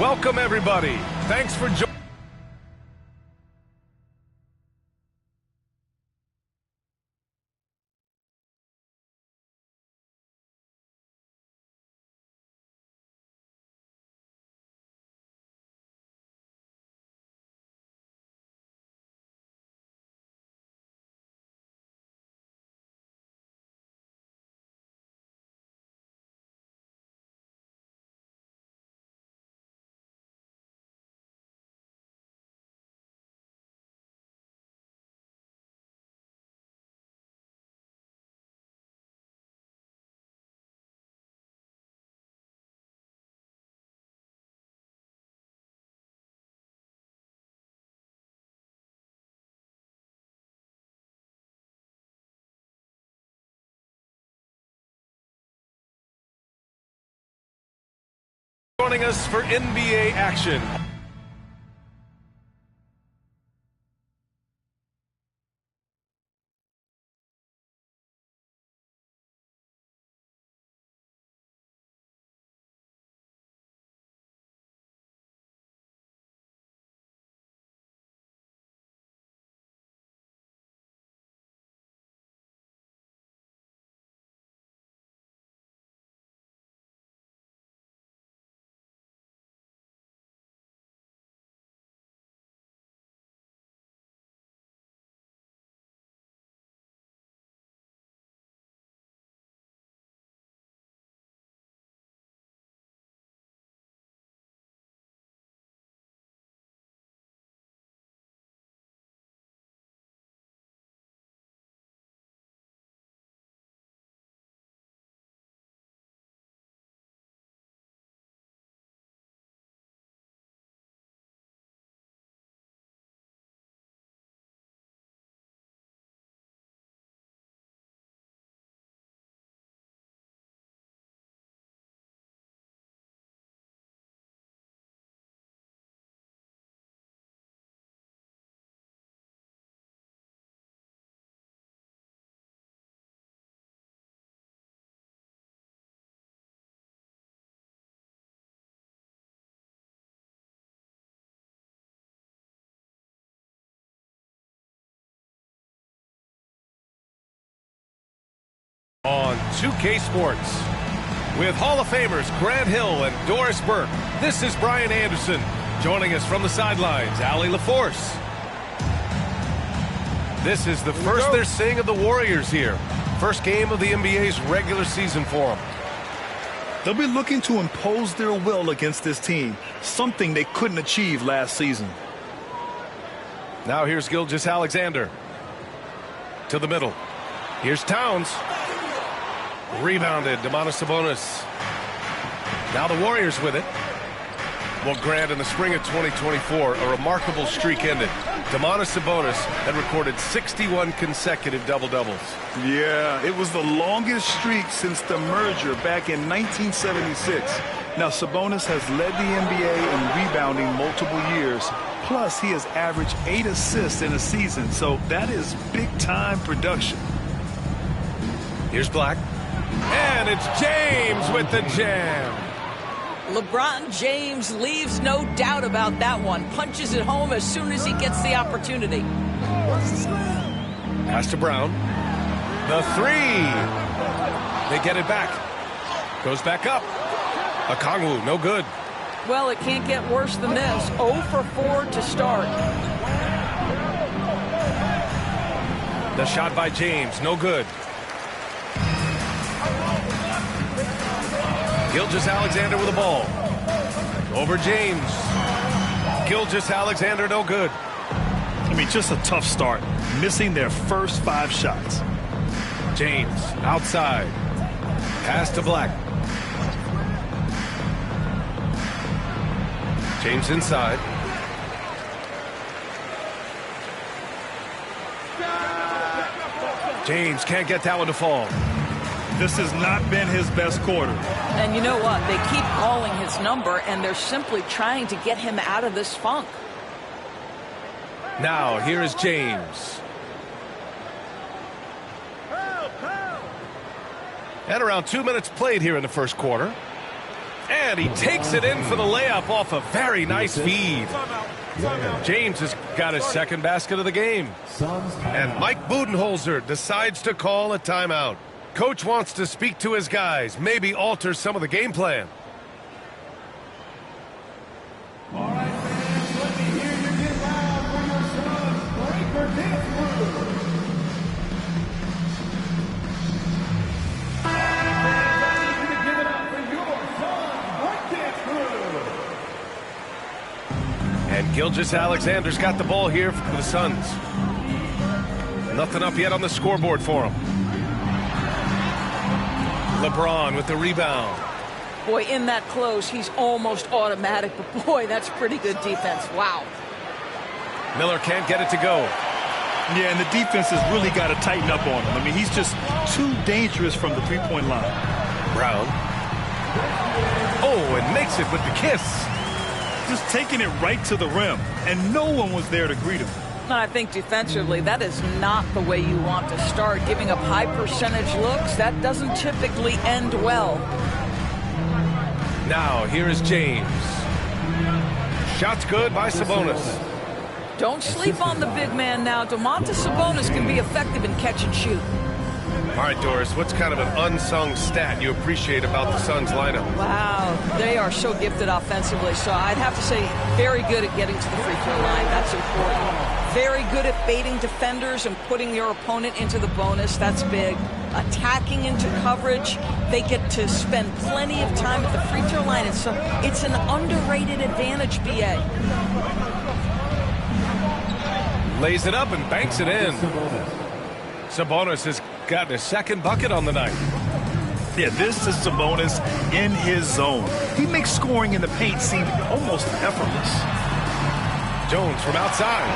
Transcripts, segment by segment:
Welcome, everybody. Thanks for joining. Joining us for NBA action. On 2K Sports, with Hall of Famers Grant Hill and Doris Burke, this is Brian Anderson. Joining us from the sidelines, Allie LaForce. This is the first they're seeing of the Warriors here. First game of the NBA's regular season for them. They'll be looking to impose their will against this team, something they couldn't achieve last season. Now here's Gilgeous-Alexander. To the middle. Here's Towns. Rebounded, Domantas Sabonis. Now the Warriors with it. Well, Grant, in the spring of 2024, a remarkable streak ended. Domantas Sabonis had recorded 61 consecutive double-doubles. Yeah, it was the longest streak since the merger back in 1976. Now, Sabonis has led the NBA in rebounding multiple years. Plus, he has averaged 8 assists in a season, so that is big-time production. Here's Black. And it's James with the jam. LeBron James leaves no doubt about that one. Punches it home as soon as he gets the opportunity. Pass to Brown. The three. They get it back. Goes back up. Okongwu, no good. Well, it can't get worse than this. 0 for 4 to start. The shot by James, no good. Gilgeous-Alexander with the ball. Over James. Gilgeous-Alexander, no good. I mean, just a tough start. Missing their first 5 shots. James, outside. Pass to Black. James inside. James can't get that one to fall. This has not been his best quarter. And you know what? They keep calling his number, and they're simply trying to get him out of this funk. Now, here is James. At around 2 minutes played here in the first quarter. And he takes it in for the layup off a very nice feed. James has got his second basket of the game. And Mike Budenholzer decides to call a timeout. Coach wants to speak to his guys, maybe alter some of the game plan. All right, fans, let me hear you get loud for your Suns breaker dance crew. Fans, I need you to give it up for your Suns break dance crew. And Gilgeous-Alexander's got the ball here for the Suns. Nothing up yet on the scoreboard for him. LeBron with the rebound. Boy, in that close, he's almost automatic, but boy, that's pretty good defense. Wow. Miller can't get it to go. Yeah, and the defense has really got to tighten up on him. I mean, he's just too dangerous from the three-point line. Brown. Oh, and makes it with the kiss. Just taking it right to the rim, and no one was there to greet him. I think defensively, that is not the way you want to start. Giving up high percentage looks, that doesn't typically end well. Now, here is James. Shot's good by Sabonis. Don't sleep on the big man now. Domantas Sabonis can be effective in catch and shoot. All right, Doris, what's kind of an unsung stat you appreciate about the Suns lineup? Wow, they are so gifted offensively. So I'd have to say very good at getting to the free throw line. That's important. Very good at baiting defenders and putting your opponent into the bonus. That's big. Attacking into coverage. They get to spend plenty of time at the free throw line. And so it's an underrated advantage, BA. Lays it up and banks it in. Sabonis has gotten his second bucket on the night. Yeah, this is Sabonis in his zone. He makes scoring in the paint seem almost effortless. Jones from outside.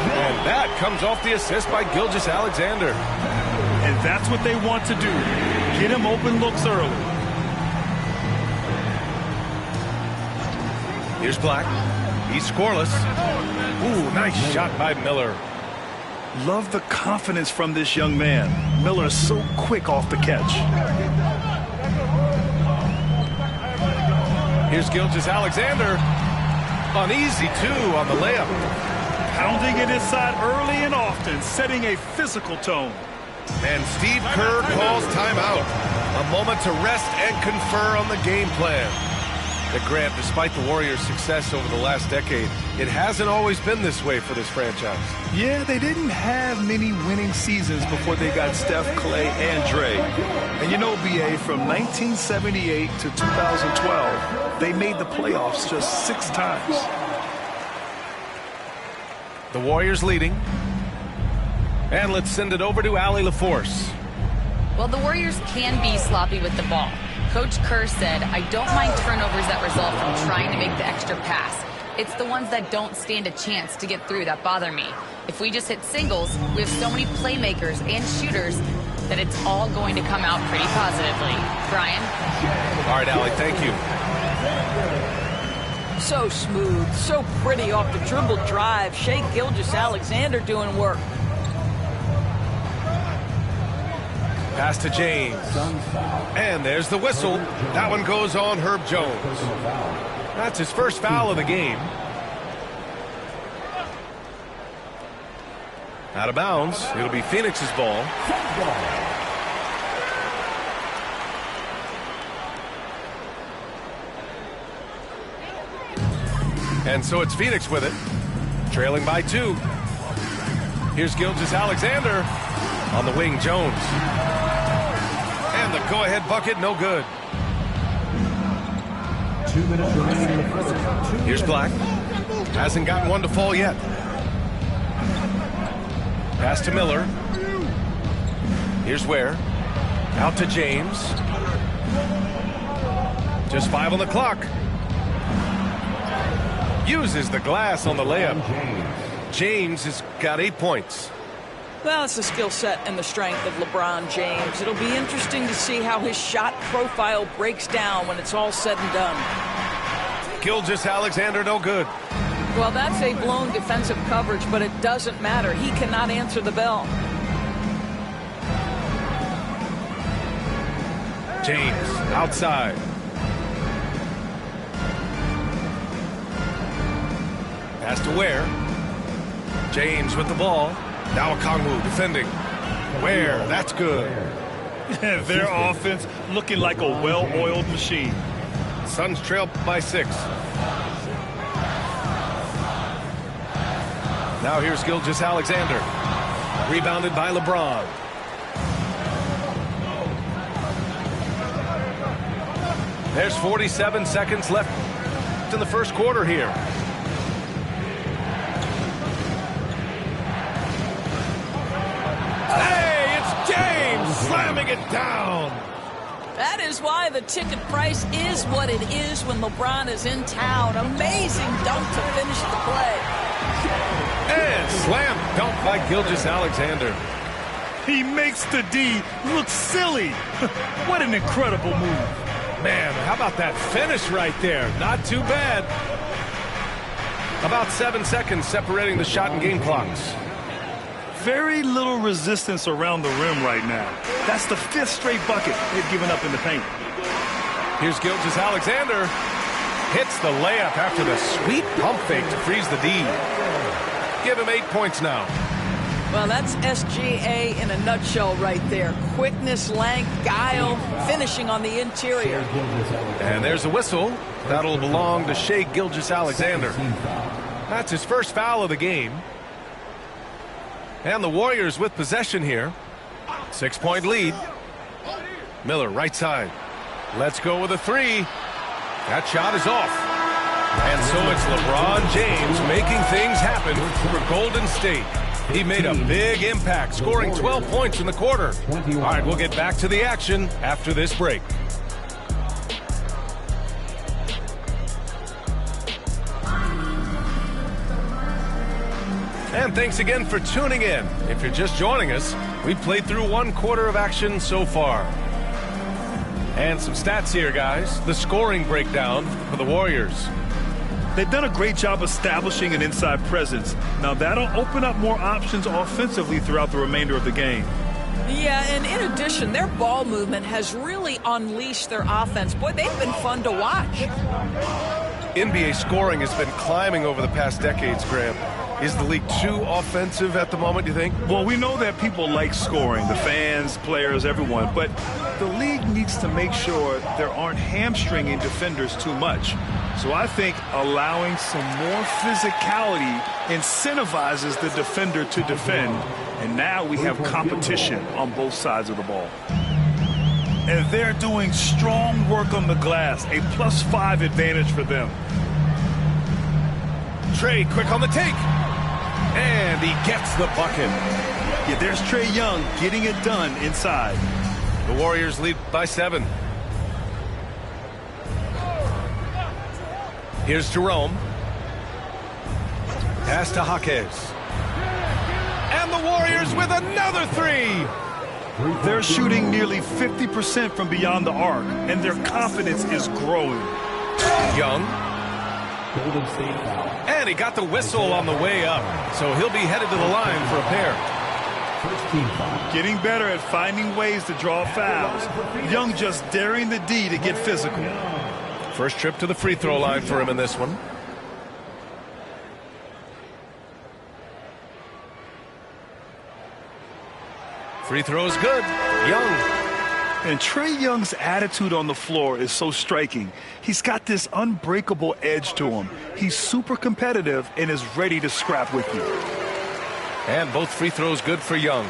And that comes off the assist by Gilgeous-Alexander. And that's what they want to do. Get him open looks early. Here's Black. He's scoreless. Ooh, nice shot by Miller. Love the confidence from this young man. Miller is so quick off the catch. Here's Gilgeous-Alexander. Uneasy, too, on the layup. Pounding it inside early and often, setting a physical tone. And Steve Kerr calls timeout. A moment to rest and confer on the game plan. But Grant, despite the Warriors' success over the last decade, it hasn't always been this way for this franchise. Yeah, they didn't have many winning seasons before they got Steph, Clay, and Dre. And you know, BA, from 1978 to 2012, they made the playoffs just 6 times. The Warriors leading. And let's send it over to Allie LaForce. Well, the Warriors can be sloppy with the ball. Coach Kerr said, I don't mind turnovers that result from trying to make the extra pass. It's the ones that don't stand a chance to get through that bother me. If we just hit singles, we have so many playmakers and shooters that it's all going to come out pretty positively. Brian? All right, Allie, thank you. So smooth, so pretty off the dribble drive. Shai Gilgeous-Alexander doing work. Pass to James. And there's the whistle. That one goes on Herb Jones. That's his first foul of the game. Out of bounds. It'll be Phoenix's ball. And so it's Phoenix with it. Trailing by 2. Here's Gilgeous-Alexander. On the wing, Jones. And the go-ahead bucket, no good. 2 minutes remaining in the first. Here's Black. Hasn't gotten one to fall yet. Pass to Miller. Here's Ware. Out to James. Just 5 on the clock. Uses the glass on the layup. James has got 8 points. Well, it's the skill set and the strength of LeBron James. It'll be interesting to see how his shot profile breaks down when it's all said and done. Gilgeous-Alexander, no good. Well, that's a blown defensive coverage, but it doesn't matter. He cannot answer the bell. James, outside. Pass to Ware. James with the ball. Now Kongwu defending. Ware, that's good. Their offense looking like a well-oiled machine. Suns trail by 6. Now here's Gilgeous-Alexander. Rebounded by LeBron. There's 47 seconds left in the first quarter here. Hey, it's James slamming it down. That is why the ticket price is what it is when LeBron is in town. Amazing dunk to finish the play. And slam dunk by Gilgeous-Alexander. He makes the D look silly. What an incredible move. Man, how about that finish right there? Not too bad. About 7 seconds separating the shot and game clocks. Very little resistance around the rim right now. That's the 5th straight bucket they've given up in the paint. Here's Gilgeous-Alexander. Hits the layup after the sweet pump fake to freeze the D. Give him 8 points now. Well, that's SGA in a nutshell right there. Quickness, length, guile, finishing on the interior. And there's a whistle. That'll belong to Shai Gilgeous-Alexander. That's his first foul of the game. And the Warriors with possession here. 6-point lead. Miller, right side. Let's go with a 3. That shot is off. And so it's LeBron James making things happen for Golden State. He made a big impact, scoring 12 points in the quarter. All right, we'll get back to the action after this break. And thanks again for tuning in. If you're just joining us, we've played through 1 quarter of action so far. And some stats here, guys. The scoring breakdown for the Warriors. They've done a great job establishing an inside presence. Now that'll open up more options offensively throughout the remainder of the game. Yeah, and in addition, their ball movement has really unleashed their offense. Boy, they've been fun to watch. NBA scoring has been climbing over the past decades, Graham. Is the league too offensive at the moment, do you think? Well, we know that people like scoring, the fans, players, everyone, but the league needs to make sure there aren't hamstringing defenders too much. So I think allowing some more physicality incentivizes the defender to defend, and now we have competition on both sides of the ball. And they're doing strong work on the glass, a +5 advantage for them. Trey quick on the take. And he gets the bucket. Yeah, there's Trae Young getting it done inside. The Warriors lead by 7. Here's Jerome. Pass to Jaquez. And the Warriors with another 3. They're shooting nearly 50% from beyond the arc, and their confidence is growing. Young. And he got the whistle on the way up, so he'll be headed to the line for a pair. Getting better at finding ways to draw fouls. Young just daring the D to get physical. First trip to the free throw line for him in this one. Free throw's good. Young. And Trae Young's attitude on the floor is so striking. He's got this unbreakable edge to him. He's super competitive and is ready to scrap with you. And both free throws good for Young.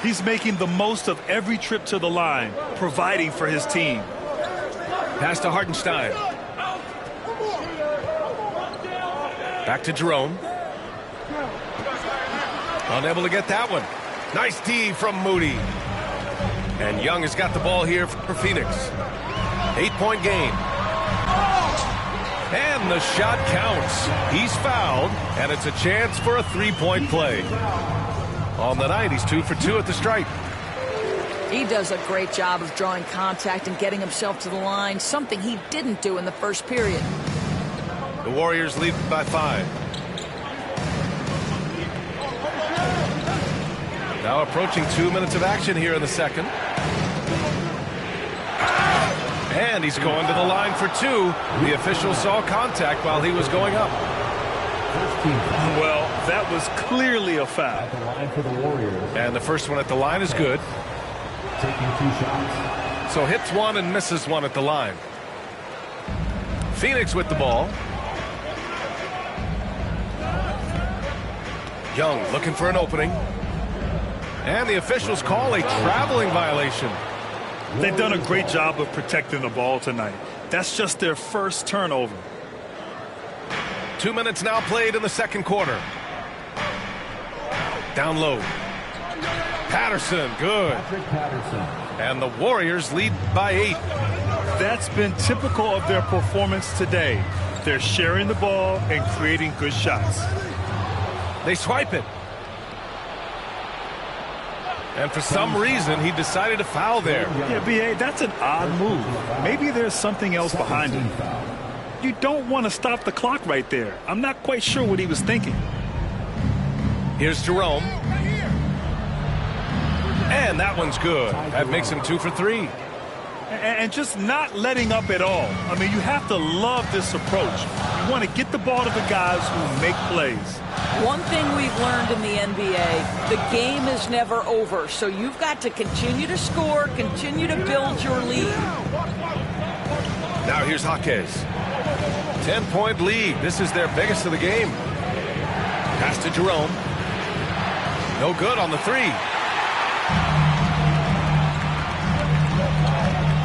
He's making the most of every trip to the line, providing for his team. Pass to Hartenstein. Back to Jerome. Unable to get that one. Nice D from Moody. And Young has got the ball here for Phoenix. 8-point game. And the shot counts. He's fouled, and it's a chance for a 3-point play. On the night, he's 2 for 2 at the stripe. He does a great job of drawing contact and getting himself to the line, something he didn't do in the first period. The Warriors lead by 5. Now approaching 2 minutes of action here in the second. And he's going to the line for 2. The official saw contact while he was going up. Well, that was clearly a foul. At the line for the Warriors. And the first one at the line is good. Taking 2 shots. So hits one and misses one at the line. Phoenix with the ball. Young looking for an opening. And the officials call a traveling violation. They've done a great job of protecting the ball tonight. That's just their first turnover. 2 minutes now played in the second quarter. Down low. Patterson, good. And the Warriors lead by 8. That's been typical of their performance today. They're sharing the ball and creating good shots. They swipe it. And for some reason, he decided to foul there. Yeah, B.A., that's an odd move. Maybe there's something else behind it. You don't want to stop the clock right there. I'm not quite sure what he was thinking. Here's Jerome. And that one's good. That makes him 2 for 3. And just not letting up at all. I mean, you have to love this approach. You want to get the ball to the guys who make plays. One thing we've learned in the NBA, the game is never over. So you've got to continue to score, continue to build your lead. Now here's Jaquez. 10-point lead. This is their biggest of the game. Pass to Jerome. No good on the 3.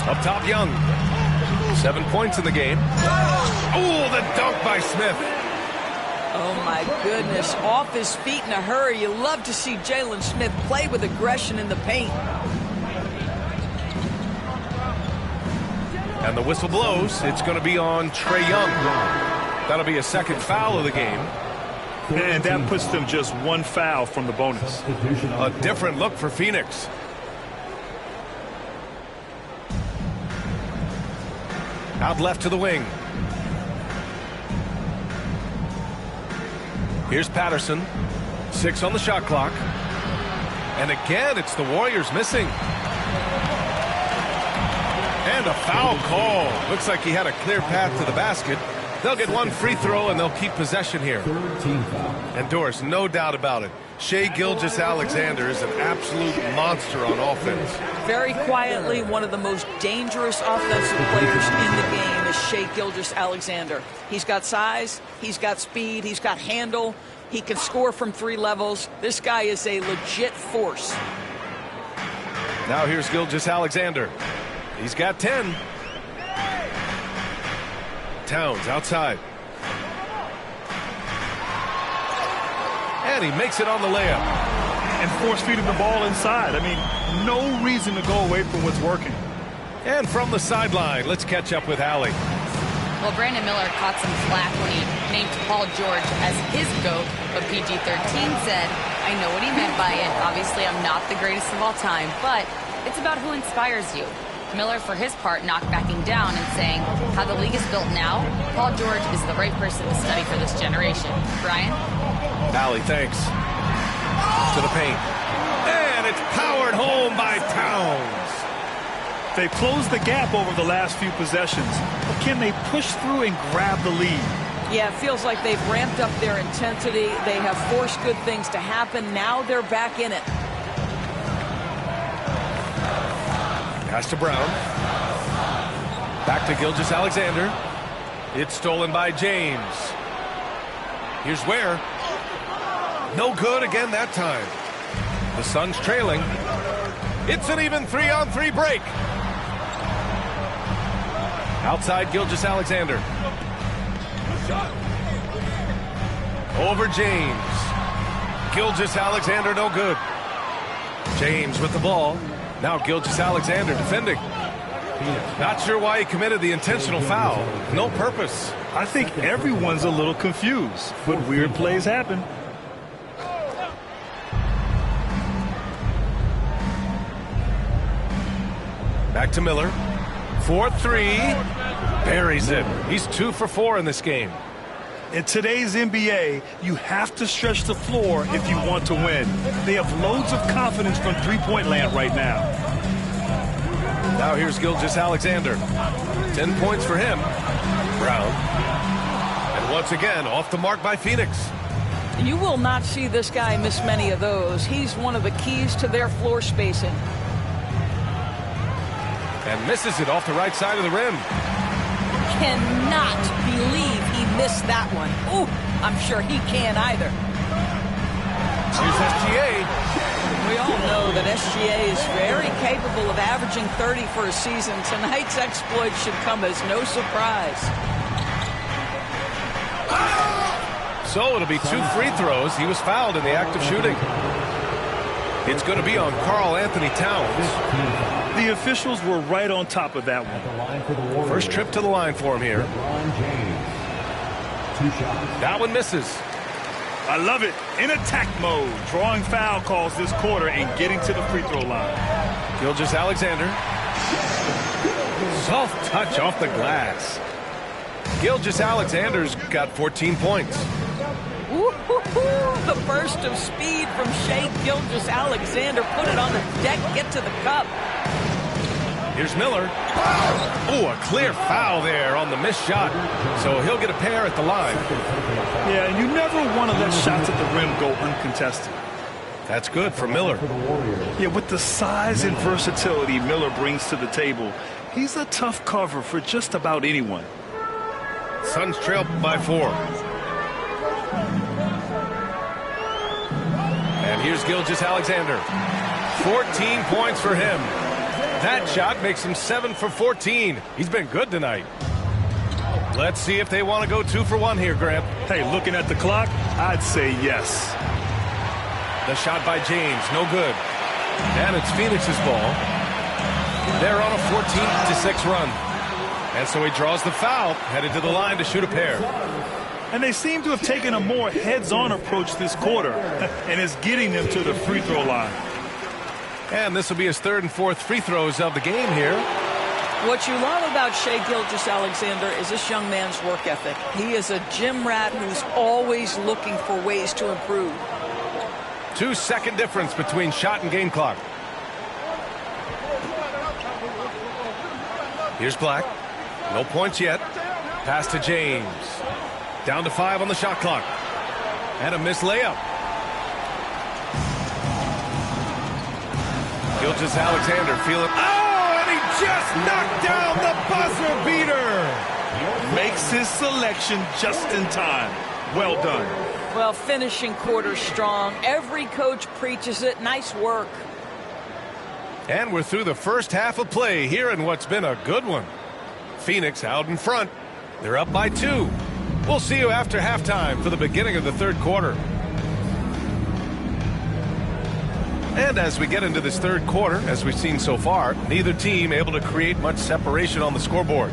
Up top, Young. 7 points in the game. Oh, the dunk by Smith. Oh, my goodness. Off his feet in a hurry. You love to see Jalen Smith play with aggression in the paint. And the whistle blows. It's going to be on Trae Young. That'll be a second foul of the game. And that puts them just 1 foul from the bonus. A different look for Phoenix. Out left to the wing. Here's Patterson. 6 on the shot clock. And again, it's the Warriors missing. And a foul call. Looks like he had a clear path to the basket. They'll get 1 free throw, and they'll keep possession here. And Doris, no doubt about it, Shai Gilgeous-Alexander is an absolute monster on offense. Very quietly, one of the most dangerous offensive players in the game is Shai Gilgeous-Alexander. He's got size, he's got speed, he's got handle, he can score from 3 levels. This guy is a legit force. Now here's Gilgeous-Alexander. He's got 10. Towns outside. And he makes it on the layup. And force-feeding the ball inside. I mean, no reason to go away from what's working. And from the sideline, let's catch up with Allie. Well, Brandon Miller caught some flack when he named Paul George as his GOAT, but PG-13 said, I know what he meant by it. Obviously, I'm not the greatest of all time, but it's about who inspires you. Miller, for his part, not backing down and saying, how the league is built now, Paul George is the right person to study for this generation. Brian? Allie, thanks. To the paint. And it's powered home by Towns. They've closed the gap over the last few possessions, but can they push through and grab the lead? Yeah, it feels like they've ramped up their intensity. They have forced good things to happen. Now they're back in it. Pass to Brown. Back to Gilgeous-Alexander. It's stolen by James. Here's Ware. No good again that time. The Suns trailing. It's an even 3-on-3 break. Outside Gilgeous-Alexander. Over James. Gilgeous-Alexander no good. James with the ball. Now Gilgeous-Alexander defending. Not sure why he committed the intentional foul. No purpose. I think everyone's a little confused, but weird plays happen. Back to Miller. 4-3. Buries it. He's 2 for 4 in this game. In today's NBA, you have to stretch the floor if you want to win. They have loads of confidence from three-point land right now. Now here's Gilgeous-Alexander. 10 points for him. Brown. And once again, off the mark by Phoenix. You will not see this guy miss many of those. He's one of the keys to their floor spacing. And misses it off the right side of the rim. Cannot believe he missed that one. Ooh, I'm sure he can't either. Here's SGA. We all know that SGA is very capable of averaging 30 for a season. Tonight's exploit should come as no surprise. So it'll be 2 free throws. He was fouled in the act of shooting. It's going to be on Karl Anthony Towns. The officials were right on top of that one. First trip to the line for him here. That one misses. I love it. In attack mode, drawing foul calls this quarter and getting to the free throw line. Gilgeous-Alexander. Soft touch off the glass. Gilgeous-Alexander's got 14 points. The burst of speed from Shai Gilgeous-Alexander. Put it on the deck, get to the cup. Here's Miller. Oh, a clear foul there on the missed shot. So he'll get a pair at the line. Yeah, and you never want to let shots at the rim go uncontested. That's good for Miller. Yeah, with the size and versatility Miller brings to the table, he's a tough cover for just about anyone. Suns trail by 4. And here's Gilgeous-Alexander. 14 points for him. That shot makes him 7 for 14. He's been good tonight. Let's see if they want to go 2 for 1 here, Grant. Hey, looking at the clock, I'd say yes. The shot by James, no good. And it's Phoenix's ball. They're on a 14-6 run. And so he draws the foul, headed to the line to shoot a pair. And they seem to have taken a more heads-on approach this quarter, and it's getting them to the free throw line. And this will be his 3rd and 4th free throws of the game here. What you love about Shai Gilgeous-Alexander is this young man's work ethic. He is a gym rat who's always looking for ways to improve. 2-second difference between shot and game clock. Here's Black. No points yet. Pass to James. Down to 5 on the shot clock. And a missed layup. Gilgeous-Alexander feeling. Oh, and he just knocked down the buzzer beater. Makes his selection just in time. Well done. Well, finishing quarter strong. Every coach preaches it. Nice work. And we're through the first half of play here in what's been a good one. Phoenix out in front. They're up by 2. We'll see you after halftime for the beginning of the 3rd quarter. And as we get into this 3rd quarter, as we've seen so far, neither team able to create much separation on the scoreboard.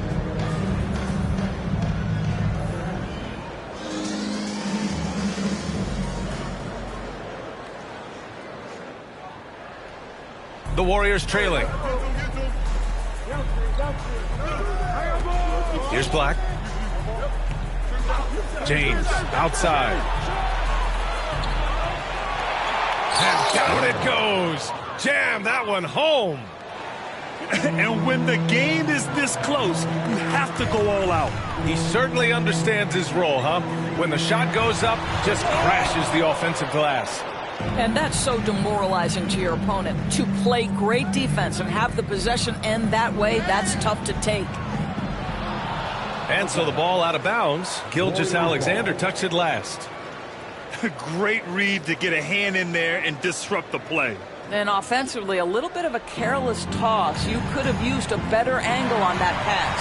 The Warriors trailing. Here's Black. James outside. And down it goes. Jam that one home. And when the game is this close, you have to go all out. He certainly understands his role, huh? When the shot goes up, just crashes the offensive glass. And that's so demoralizing to your opponent. To play great defense and have the possession end that way, that's tough to take. And so the ball out of bounds. Gilgeous-Alexander touched it last. Great read to get a hand in there and disrupt the play. And offensively, a little bit of a careless toss. You could have used a better angle on that pass.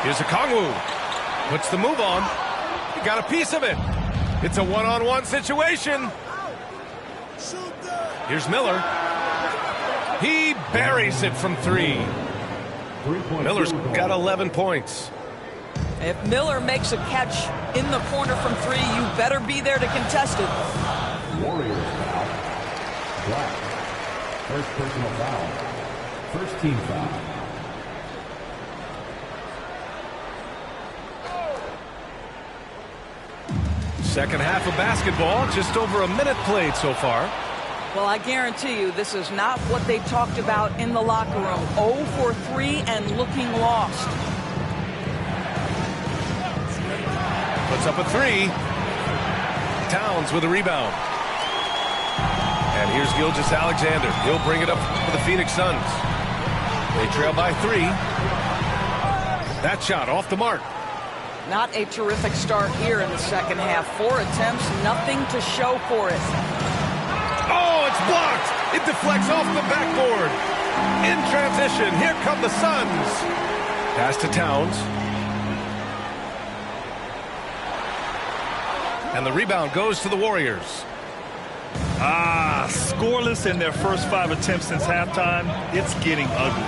Here's Okongwu. Puts the move on. He got a piece of it. It's a one-on-one situation. Here's Miller. He buries it from 3. Miller's got 11 points. If Miller makes a catch in the corner from 3, you better be there to contest it. Warriors foul. Black. First personal foul. First team foul. Second half of basketball, just over a minute played so far. Well, I guarantee you this is not what they talked about in the locker room. 0 for 3 and looking lost. Puts up a 3. Towns with a rebound. And here's Gilgeous-Alexander. He'll bring it up for the Phoenix Suns. They trail by 3. That shot off the mark. Not a terrific start here in the second half. 4 attempts, nothing to show for it. Oh, it's blocked. It deflects off the backboard. In transition, here come the Suns. Pass to Towns. And the rebound goes to the Warriors. Scoreless in their first 5 attempts since halftime. It's getting ugly.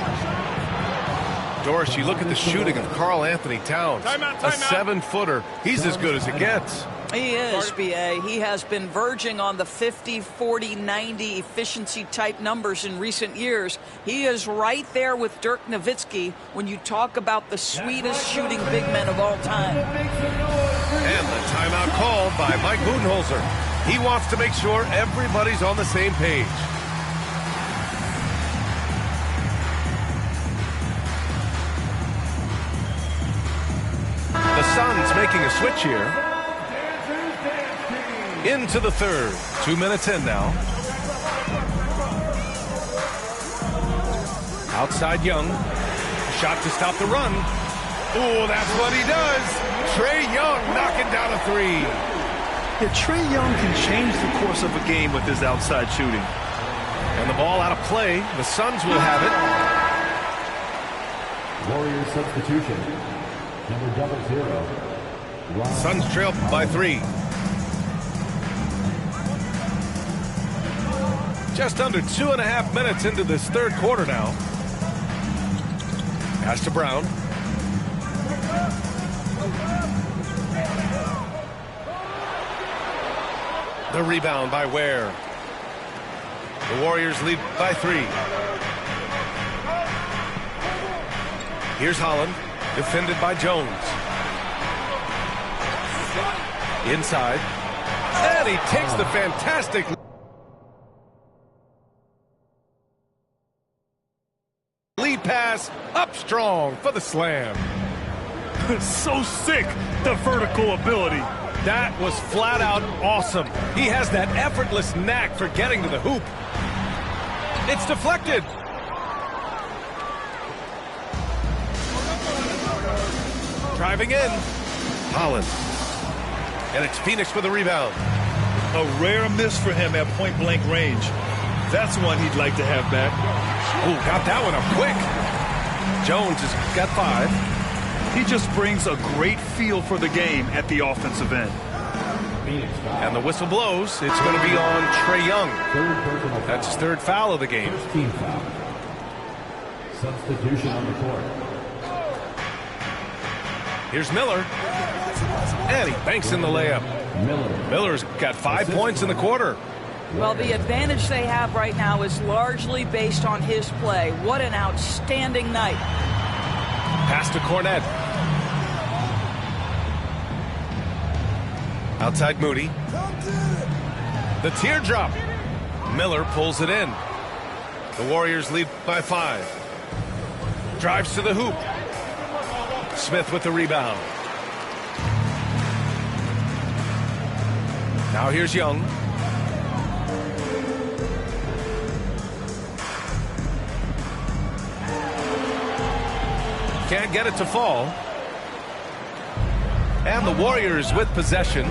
Doris, you look at the shooting of Karl Anthony Towns. A 7-footer. He's as good as it gets. He is, B.A. He has been verging on the 50, 40, 90 efficiency type numbers in recent years. He is right there with Dirk Nowitzki when you talk about the sweetest shooting big men of all time. And the timeout called by Mike Budenholzer. He wants to make sure everybody's on the same page. The Suns making a switch here. Into the third. 2 minutes in now. Outside Young. Shot to stop the run. Oh, that's what he does. Trae Young knocking down a 3. Yeah, Trae Young can change the course of a game with his outside shooting. And the ball out of play. The Suns will have it. Warriors substitution. Number 00. Suns trail by 3. Just under 2.5 minutes into this third quarter now. Pass to Brown. The rebound by Ware. The Warriors lead by 3. Here's Holland, defended by Jones. Inside. And he takes the fantastic lead pass up strong for the slam. So sick, the vertical ability. That was flat out awesome. He has that effortless knack for getting to the hoop. It's deflected. Driving in. Holland. And it's Phoenix with a rebound. A rare miss for him at point-blank range. That's one he'd like to have back. Oh, got that one up quick. Jones has got 5. He just brings a great feel for the game at the offensive end. And the whistle blows. It's going to be on Trae Young. That's his 3rd foul of the game. Foul. Substitution on the court. Here's Miller. And he banks in the layup. Miller's got 5 points in the quarter. Well, the advantage they have right now is largely based on his play. What an outstanding night. Pass to Cornette. Outside Moody. The teardrop. Miller pulls it in. The Warriors lead by 5. Drives to the hoop. Smith with the rebound. Now here's Young. Can't get it to fall. And the Warriors with possession.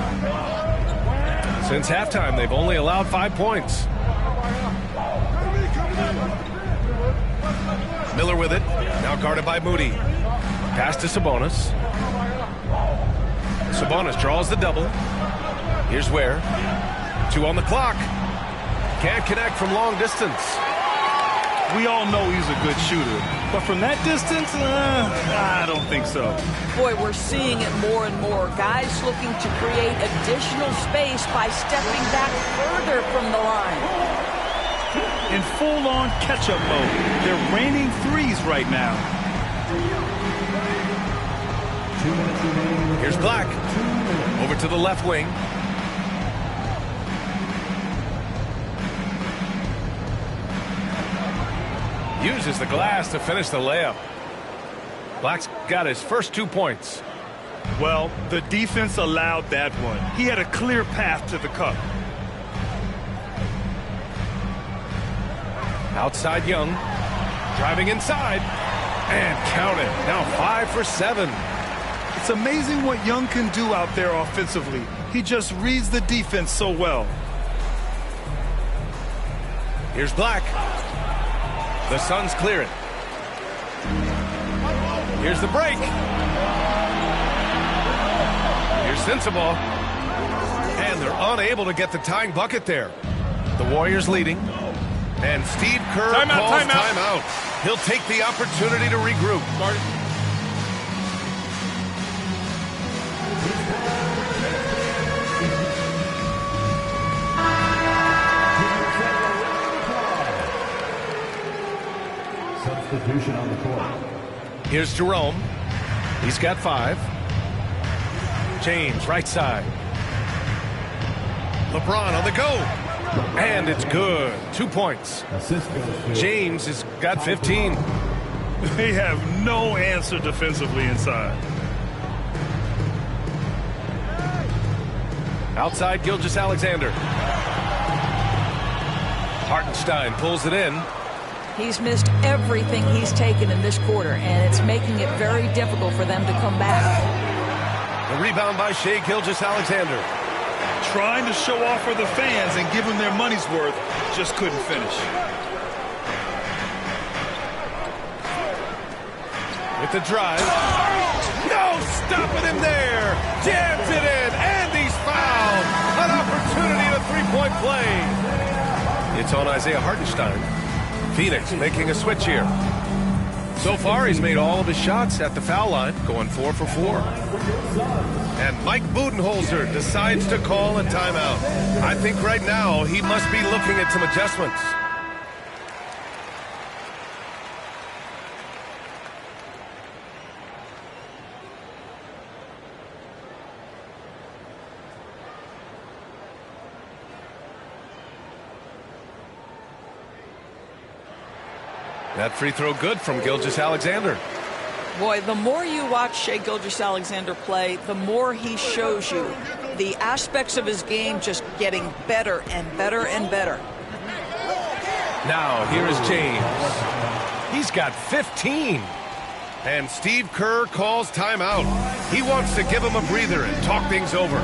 Since halftime, they've only allowed 5 points. Miller with it. Now guarded by Moody. Pass to Sabonis. Sabonis draws the double. Here's Ware. 2 on the clock. Can't connect from long distance. We all know he's a good shooter, but from that distance, I don't think so. Boy, we're seeing it more and more. Guys looking to create additional space by stepping back further from the line. In full-on catch-up mode, they're raining threes right now. Here's Black. Over to the left wing. Uses the glass to finish the layup. Black's got his first 2 points. Well, the defense allowed that one. He had a clear path to the cup. Outside Young, driving inside, and count it. Now 5 for 7. It's amazing what Young can do out there offensively. He just reads the defense so well. Here's Black. The Suns clear it. Here's the break. Here's Sensabaugh. And they're unable to get the tying bucket there. The Warriors leading. And Steve Kerr calls timeout. He'll take the opportunity to regroup. Substitution on the court. Here's Jerome. He's got 5. James, right side. LeBron on the go. And it's good. 2 points. James has got 15. They have no answer defensively inside. Outside Gilgeous-Alexander. Hartenstein pulls it in. He's missed everything he's taken in this quarter, and it's making it very difficult for them to come back. The rebound by Shai Gilgeous-Alexander. Trying to show off for the fans and give them their money's worth, just couldn't finish. With the drive. No stopping him there. Jams it in, and he's fouled. An opportunity at a three-point play. It's on Isaiah Hartenstein. Phoenix making a switch here. So far, he's made all of his shots at the foul line, going 4 for 4. And Mike Budenholzer decides to call a timeout. I think right now he must be looking at some adjustments. That free throw good from Gilgeous-Alexander. Boy, the more you watch Shai Gilgeous-Alexander play, the more he shows you the aspects of his game just getting better and better and better. Now, here is James. He's got 15. And Steve Kerr calls timeout. He wants to give him a breather and talk things over.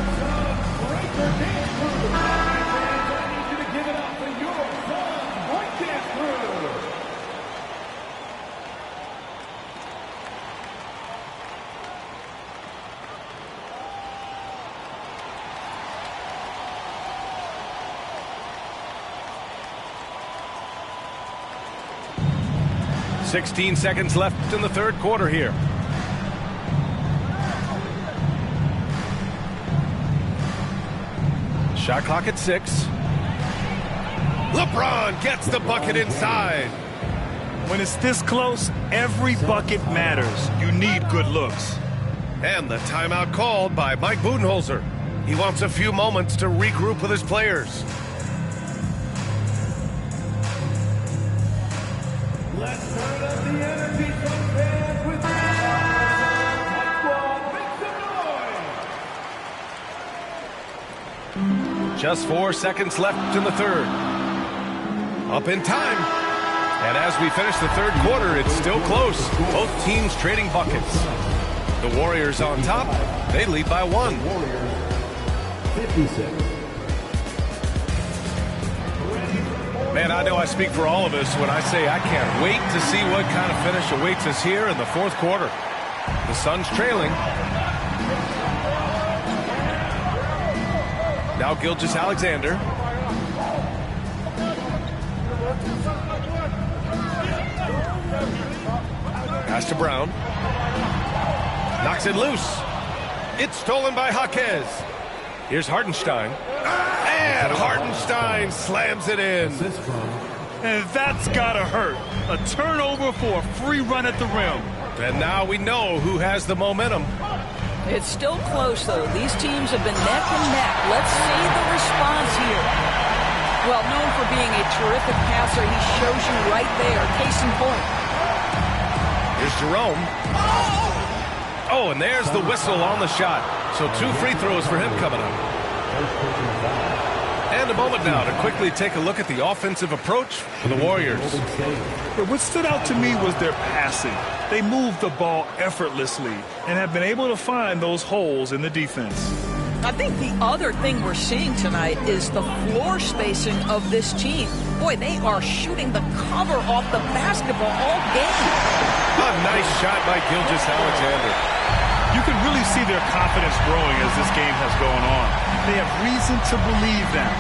16 seconds left in the third quarter here. Shot clock at 6. LeBron gets the bucket inside. When it's this close, every bucket matters. You need good looks. And the timeout called by Mike Budenholzer. He wants a few moments to regroup with his players. Let's turn up the energy from fans with make some noise. Just 4 seconds left in the third. Up in time. And as we finish the third quarter, it's still close. Both teams trading buckets. The Warriors on top. They lead by 1. 56. Man, I know I speak for all of us when I say I can't wait to see what kind of finish awaits us here in the fourth quarter. The Suns trailing. Now Gilgeous-Alexander. Pass to Brown. Knocks it loose. It's stolen by Jaquez. Here's Hartenstein. And Hartenstein slams it in. And that's gotta hurt. A turnover for a free run at the rim. And now we know who has the momentum. It's still close, though. These teams have been neck and neck. Let's see the response here. Well, known for being a terrific passer, he shows you right there. Case in point. Here's Jerome. Oh, and there's the whistle on the shot. So 2 free throws for him coming up. And a moment now to quickly take a look at the offensive approach for the Warriors. What stood out to me was their passing. They moved the ball effortlessly and have been able to find those holes in the defense. I think the other thing we're seeing tonight is the floor spacing of this team. Boy, they are shooting the cover off the basketball all game. A nice shot by Gilgeous-Alexander. You can really see their confidence growing as this game has gone on. They have reason to believe that.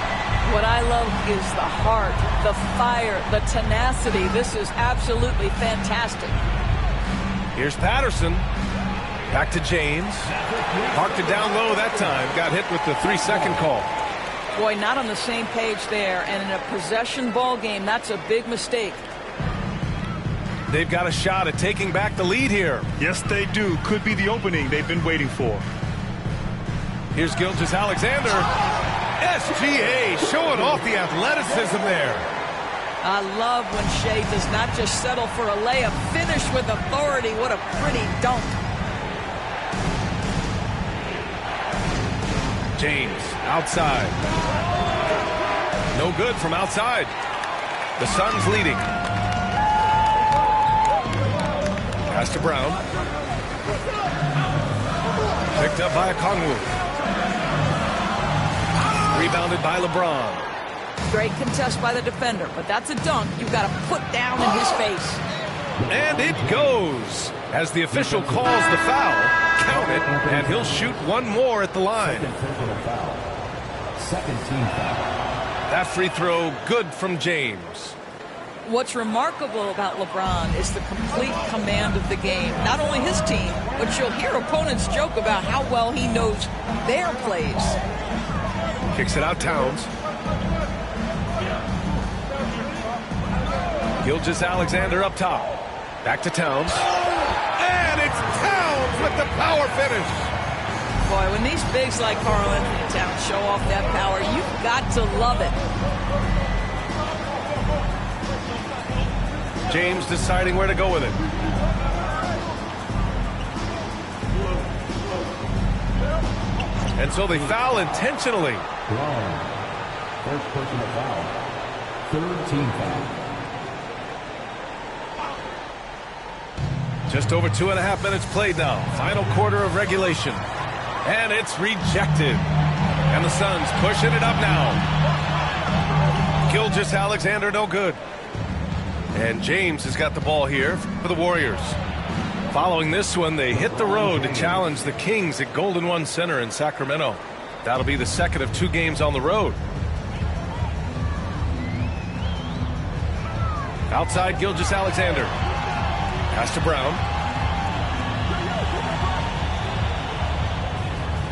What I love is the heart, the fire, the tenacity. This is absolutely fantastic. Here's Patterson. Back to James. Parked it down low that time. Got hit with the 3-second call. Boy, not on the same page there. And in a possession ball game, that's a big mistake. They've got a shot at taking back the lead here. Yes, they do. Could be the opening they've been waiting for. Here's Gilgeous-Alexander. SGA showing off the athleticism there. I love when Shea does not just settle for a layup. Finish with authority. What a pretty dunk. James outside. No good from outside. The Suns leading. Pass to Brown. Picked up by Okongwu. Rebounded by LeBron. Great contest by the defender, but that's a dunk you've got to put down in his face. And it goes. As the official calls the foul, count it, and he'll shoot one more at the line. Second team foul. That free throw good from James. What's remarkable about LeBron is the complete command of the game. Not only his team, but you'll hear opponents joke about how well he knows their plays. Kicks it out, Towns. Gilgeous-Alexander up top. Back to Towns. And it's Towns with the power finish. Boy, when these bigs like Karl Anthony Towns show off that power, you've got to love it. James deciding where to go with it. And so they foul intentionally. Wrong. First personal foul. Third team foul. Just over 2.5 minutes played now. Final quarter of regulation. And it's rejected. And the Suns pushing it up now. Gilgeous-Alexander no good. And James has got the ball here for the Warriors. Following this one, they hit the road to challenge the Kings at Golden One Center in Sacramento. That'll be the second of 2 games on the road. Outside Gilgeous-Alexander. Pass to Brown.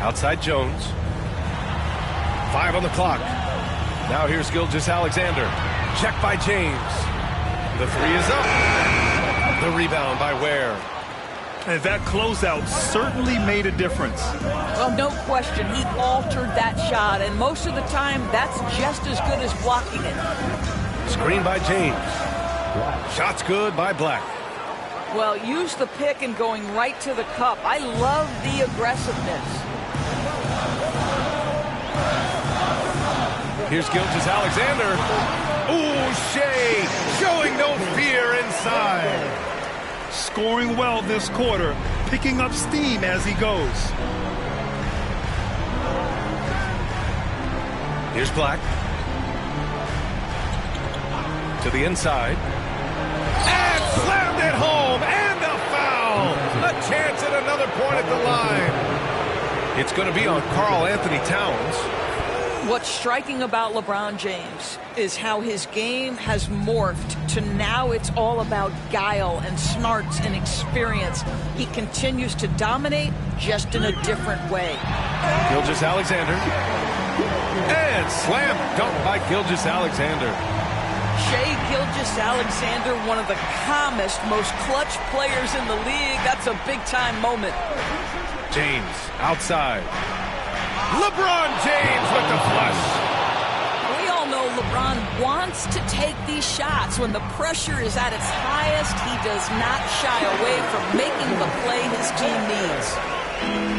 Outside Jones. 5 on the clock. Now here's Gilgeous-Alexander. Check by James. The 3 is up. The rebound by Ware. And that closeout certainly made a difference. Well, no question, he altered that shot, and most of the time, that's just as good as blocking it. Screen by James. Shot's good by Black. Well, use the pick and going right to the cup. I love the aggressiveness. Here's Gilgeous-Alexander. Ooh, Shea showing no fear inside. Scoring well this quarter, picking up steam as he goes. Here's Black. To the inside. And slammed it home. And a foul. A chance at another point at the line. It's going to be on Karl Anthony Towns. What's striking about LeBron James is how his game has morphed to now it's all about guile and smarts and experience. He continues to dominate just in a different way. Gilgeous-Alexander. And slam dunk by Gilgeous-Alexander. Shea Gilgeous-Alexander, one of the calmest, most clutch players in the league. That's a big-time moment. James outside. LeBron James with the flush. We all know LeBron wants to take these shots. When the pressure is at its highest, he does not shy away from making the play his team needs.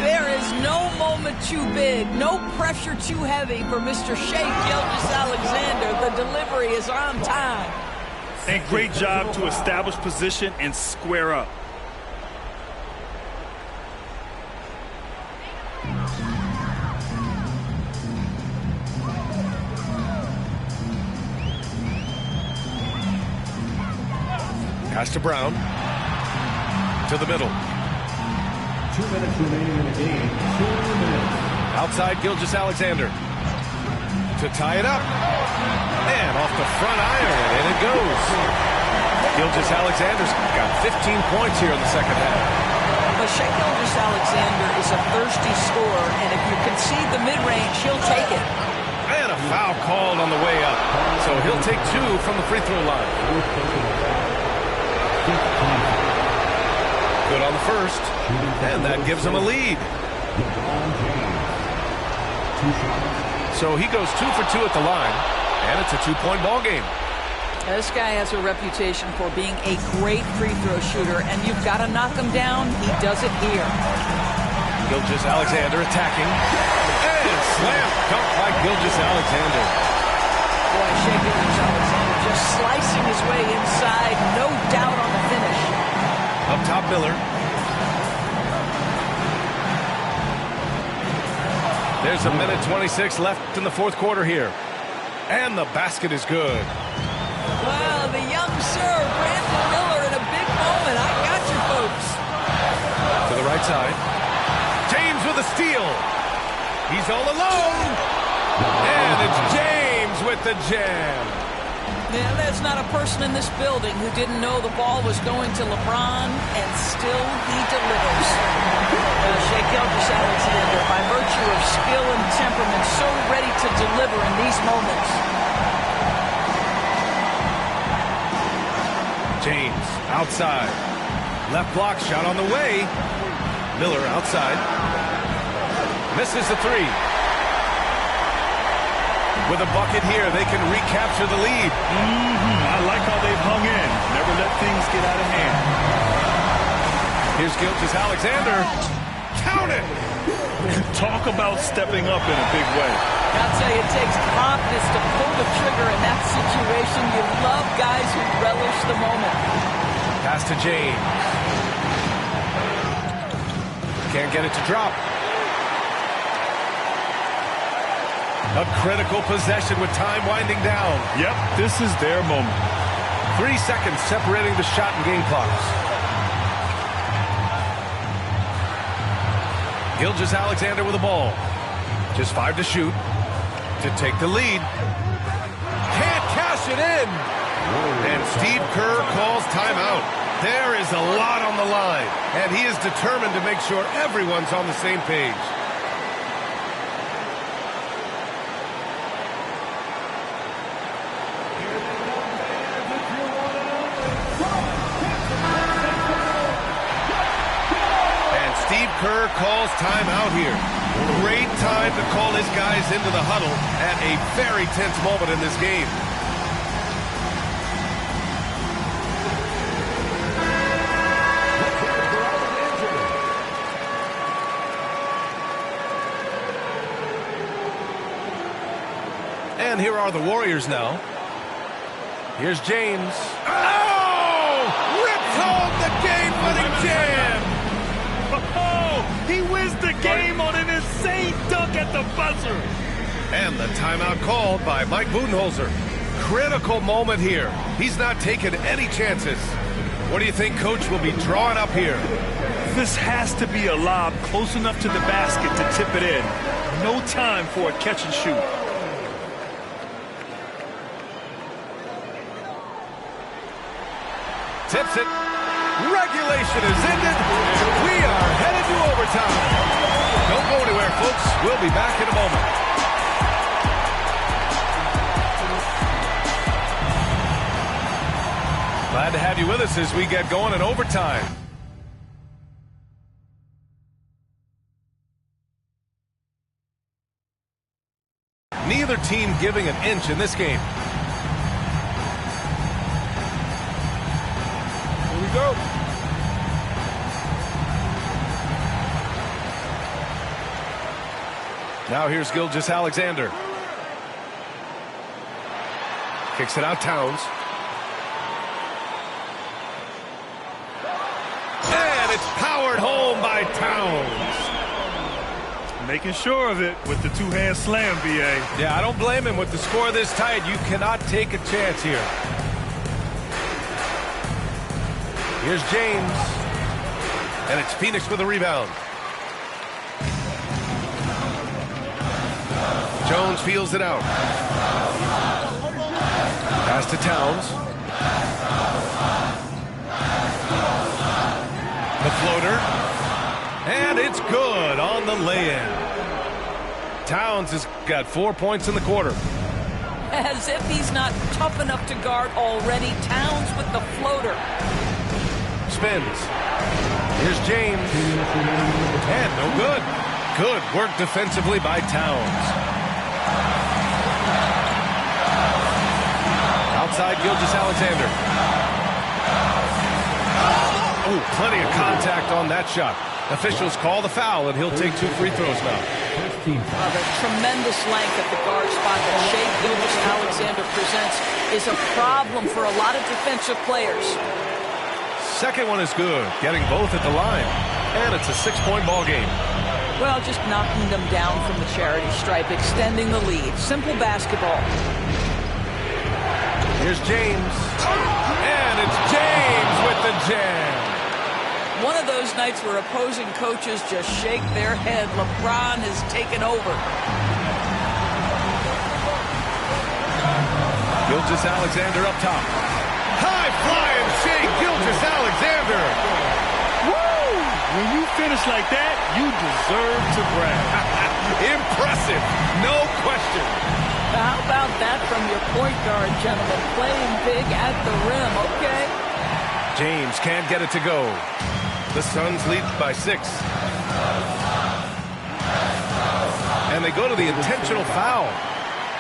There is no moment too big, no pressure too heavy for Mr. Shea Gilgeous-Alexander. The delivery is on time. And great job to establish position and square up. Pass to Brown. To the middle. 2 minutes remaining in the game. 2 minutes. Outside Gilgeous-Alexander. To tie it up. And off the front iron, and it goes. Gilgeous-Alexander's got 15 points here in the second half. But Shea Gilgeous-Alexander is a thirsty scorer, and if you concede the mid-range, he'll take it. And a foul called on the way up. So he'll take 2 from the free throw line. Good on the first, and that gives him a lead. So he goes 2 for 2 at the line, and it's a 2-point ball game. This guy has a reputation for being a great free throw shooter, and you've got to knock him down. He does it here. Gilgeous-Alexander attacking, and slam dunk by Gilgeous-Alexander. Boy, Shea Gilgeous-Alexander just slicing his way inside, no doubt on the finish. Up top, Miller. There's a minute 26 left in the fourth quarter here. And the basket is good. Wow, the young sir, Brandon Miller, in a big moment. I got you, folks. To the right side. James with a steal. He's all alone. And it's James with the jam. Yeah, there's not a person in this building who didn't know the ball was going to LeBron, and still he delivers. Shea Gilgeous-Alexander, by virtue of skill and temperament, so ready to deliver in these moments. James outside. Left block shot on the way. Miller outside. Misses the three. With a bucket here, they can recapture the lead. I like how they've hung in. Never let things get out of hand. Here's Gilgeous-Alexander. Count it! Talk about stepping up in a big way. I'll tell you, it takes confidence to pull the trigger in that situation. You love guys who relish the moment. Pass to James. Can't get it to drop. A critical possession with time winding down. Yep, this is their moment. 3 seconds separating the shot and game clocks. Gilgeous-Alexander with the ball. Just 5 to shoot. To take the lead. Can't cash it in. And Steve Kerr calls timeout. There is a lot on the line. And he is determined to make sure everyone's on the same page. Steve Kerr calls timeout here. Great time to call his guys into the huddle at a very tense moment in this game. And here are the Warriors now. Here's James. Oh! Rips home the game-winning jam! He wins the game on an insane dunk at the buzzer. And the timeout called by Mike Budenholzer. Critical moment here. He's not taking any chances. What do you think Coach will be drawing up here? This has to be a lob close enough to the basket to tip it in. No time for a catch and shoot. Tips it. Regulation is ended. We are headed to overtime. Don't go anywhere, folks. We'll be back in a moment. Glad to have you with us as we get going in overtime. Neither team giving an inch in this game. Here we go. Now here's Gilgeous Alexander. Kicks it out, Towns. And it's powered home by Towns. Making sure of it with the two-hand slam, B.A. Yeah, I don't blame him. With the score this tight, you cannot take a chance here. Here's James. And it's Phoenix with a rebound. Jones feels it out. Pass to Towns. The floater. And it's good on the lay-in. Towns has got 4 points in the quarter. As if he's not tough enough to guard already. Towns with the floater. Spins. Here's James. And no good. Good work defensively by Towns. Outside Gilgeous Alexander. Oh, plenty of contact on that shot. Officials call the foul, and he'll take 2 free throws now. The tremendous length at the guard spot that Shai Gilgeous-Alexander presents is a problem for a lot of defensive players. Second one is good, getting both at the line. And it's a 6-point ball game. Well, just knocking them down from the charity stripe, extending the lead. Simple basketball. Here's James. And it's James with the jam. One of those nights where opposing coaches just shake their head. LeBron has taken over. Gilgeous Alexander up top. High flying Shai Gilgeous-Alexander. Woo! When you finish like that, you deserve to brag. Impressive, no question. How about that from your point guard, gentlemen? Playing big at the rim, okay? James can't get it to go. The Suns lead by 6. And they go to the intentional foul.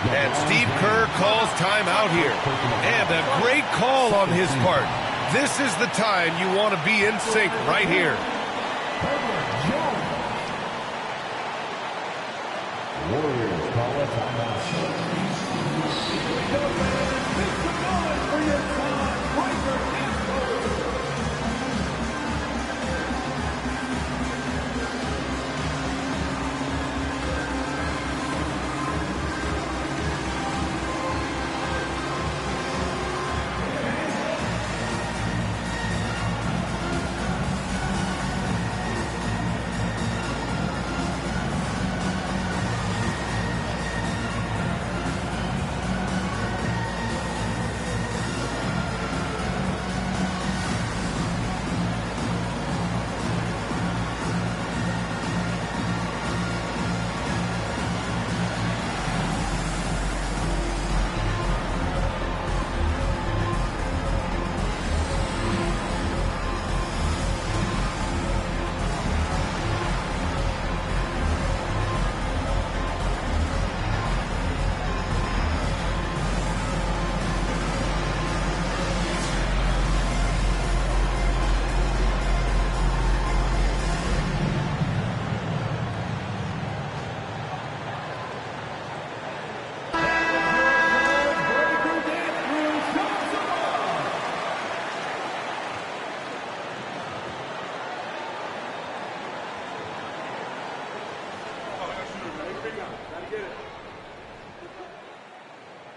And Steve Kerr calls timeout here. And a great call on his part. This is the time you want to be in sync right here. Warriors call a timeout.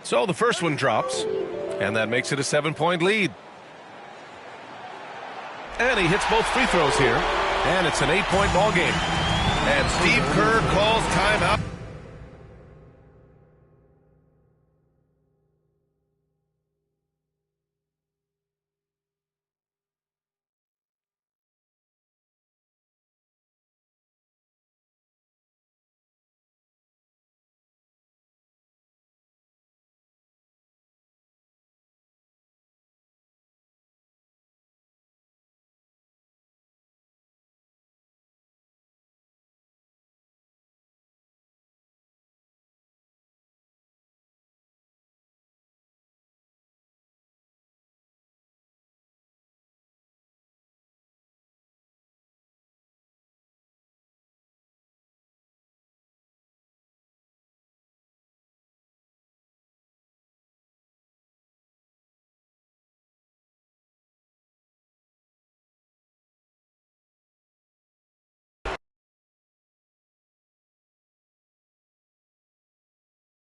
So the first one drops, and that makes it a 7-point lead. And he hits both free throws here, and it's an 8-point ball game. And Steve Kerr calls timeout.